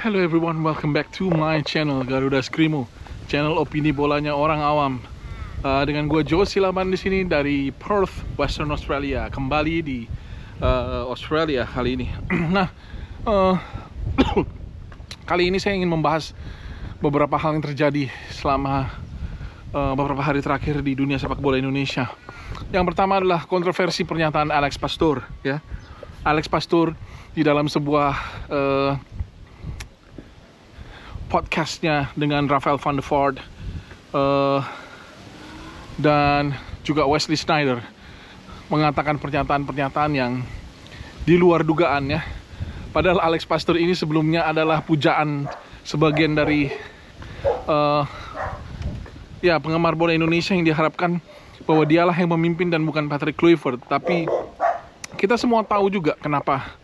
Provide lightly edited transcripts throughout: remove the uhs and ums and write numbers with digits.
Hello everyone, welcome back to my channel Garuda Skrimo, channel opini bolanya orang awam. Dengan gue Joe Silaban di sini dari Perth, Western Australia. Kembali di Australia kali ini. Nah, kali ini saya ingin membahas beberapa hal yang terjadi selama beberapa hari terakhir di dunia sepak bola Indonesia. Yang pertama adalah kontroversi pernyataan Alex Pastoor. Ya, Alex Pastoor di dalam sebuah podcastnya dengan Rafael van der Vaart dan juga Wesley Sneijder mengatakan pernyataan-pernyataan yang di luar dugaan ya. Padahal Alex Pastoor ini sebelumnya adalah pujaan sebagian dari penggemar bola Indonesia yang diharapkan bahwa dialah yang memimpin dan bukan Patrick Kluivert. Tapi kita semua tahu juga kenapa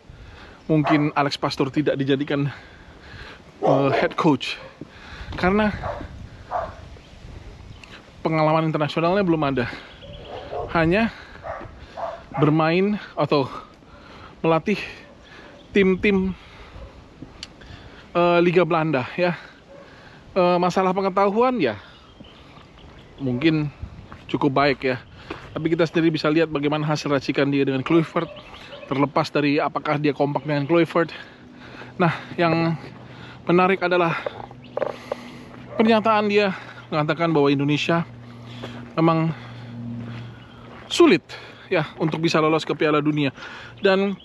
mungkin Alex Pastoor tidak dijadikan head coach, karena pengalaman internasionalnya belum ada, hanya bermain atau melatih tim-tim Liga Belanda ya. Masalah pengetahuan ya mungkin cukup baik ya, tapi kita sendiri bisa lihat bagaimana hasil racikan dia dengan Kluivert, terlepas dari apakah dia kompak dengan Kluivert. Nah, yang menarik adalah pernyataan dia mengatakan bahwa Indonesia memang sulit ya untuk bisa lolos ke Piala Dunia. Dan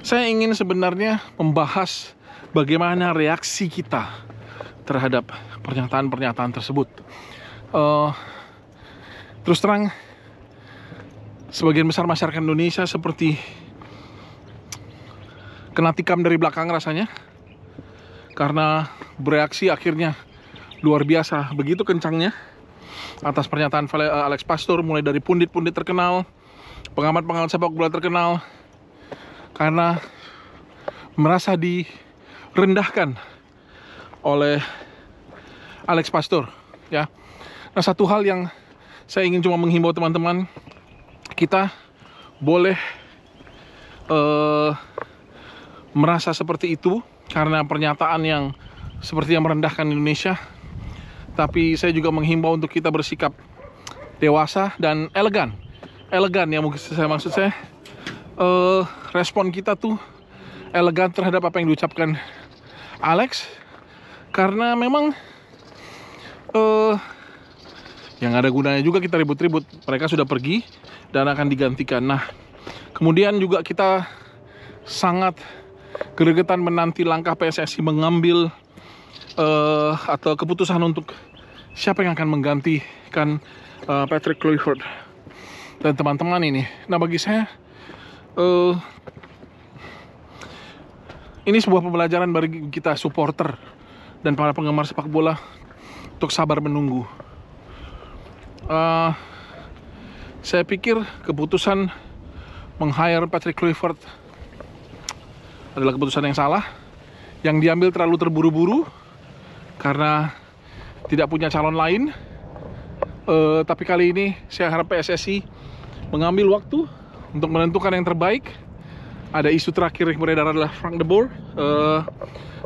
saya ingin sebenarnya membahas bagaimana reaksi kita terhadap pernyataan-pernyataan tersebut. Terus terang, sebagian besar masyarakat Indonesia seperti kena tikam dari belakang rasanya, karena bereaksi akhirnya luar biasa, begitu kencangnya atas pernyataan Alex Pastoor, mulai dari pundit-pundit terkenal, pengamat-pengamat sepak bola terkenal, karena merasa direndahkan oleh Alex Pastoor ya. Nah, satu hal yang saya ingin cuma menghimbau teman-teman, kita boleh merasa seperti itu karena pernyataan yang sepertinya merendahkan Indonesia. Tapi saya juga menghimbau untuk kita bersikap dewasa dan elegan ya, mungkin maksud saya respon kita tuh elegan terhadap apa yang diucapkan Alex, karena memang yang ada gunanya juga kita ribut-ribut. Mereka sudah pergi dan akan digantikan. Nah, kemudian juga kita sangat gregetan menanti langkah PSSI mengambil atau keputusan untuk siapa yang akan menggantikan Patrick Kluivert dan teman-teman ini. Nah, bagi saya ini sebuah pembelajaran bagi kita supporter dan para penggemar sepak bola untuk sabar menunggu. Saya pikir keputusan meng-hire Patrick Kluivert adalah keputusan yang salah, yang diambil terlalu terburu-buru karena tidak punya calon lain. Tapi kali ini saya harap PSSI mengambil waktu untuk menentukan yang terbaik. Ada isu terakhir yang beredar adalah Frank de Boer,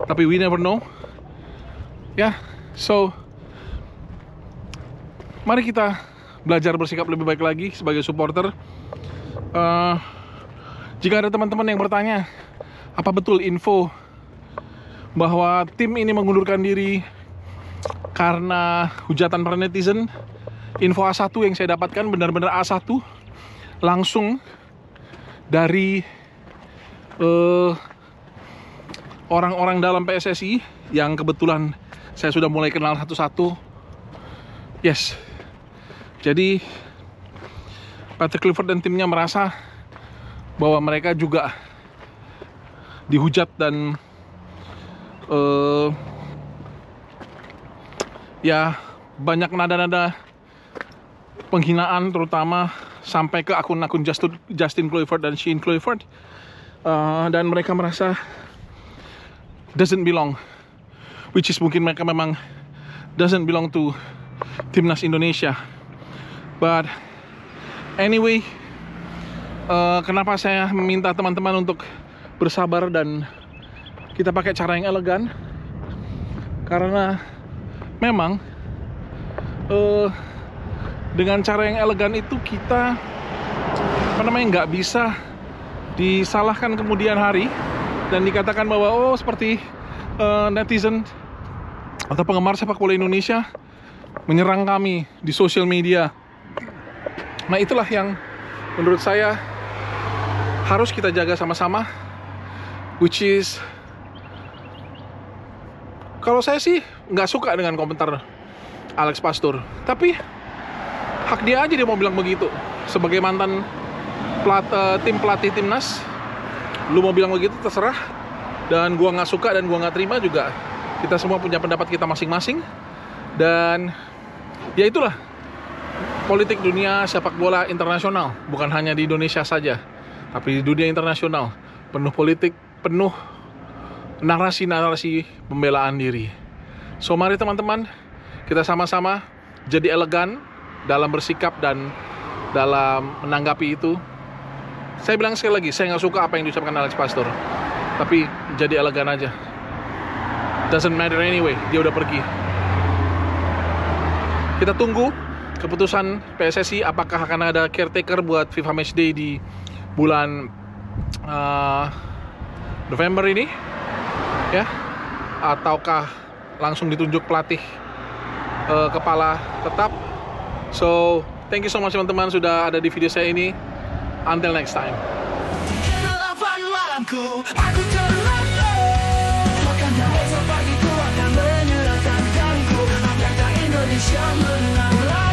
tapi we never know ya. So mari kita belajar bersikap lebih baik lagi sebagai supporter. Jika ada teman-teman yang bertanya, apa betul info bahwa tim ini mengundurkan diri karena hujatan para netizen? Info A1 yang saya dapatkan benar-benar A1 langsung dari orang-orang dalam PSSI yang kebetulan saya sudah mulai kenal satu-satu. Yes, jadi Patrick Kluivert dan timnya merasa bahwa mereka juga dihujat dan banyak nada-nada penghinaan, terutama sampai ke akun-akun Justin Kluivert dan Shane Kluivert, dan mereka merasa doesn't belong, which is mungkin mereka memang doesn't belong to Timnas Indonesia. But anyway, kenapa saya meminta teman-teman untuk bersabar dan kita pakai cara yang elegan, karena memang dengan cara yang elegan itu kita nggak bisa disalahkan kemudian hari dan dikatakan bahwa oh seperti netizen atau penggemar sepak bola Indonesia menyerang kami di sosial media. Nah, itulah yang menurut saya harus kita jaga sama-sama, which is kalau saya sih nggak suka dengan komentar Alex Pastur, tapi hak dia aja dia mau bilang begitu. Sebagai mantan tim pelatih timnas, lu mau bilang begitu terserah, dan gua nggak suka dan gua nggak terima juga. Kita semua punya pendapat kita masing-masing, dan ya itulah politik dunia sepak bola internasional, bukan hanya di Indonesia saja, tapi di dunia internasional penuh politik, penuh narasi-narasi pembelaan diri. So mari teman-teman, kita sama-sama jadi elegan dalam bersikap dan dalam menanggapi itu. Saya bilang sekali lagi, saya nggak suka apa yang diucapkan Alex Pastur, tapi jadi elegan aja. Doesn't matter anyway, dia udah pergi. Kita tunggu keputusan PSSI apakah akan ada caretaker buat FIFA Matchday di bulan November ini, ya, ataukah langsung ditunjuk pelatih kepala tetap. So, thank you so much teman-teman sudah ada di video saya ini. Until next time. Indonesia menang.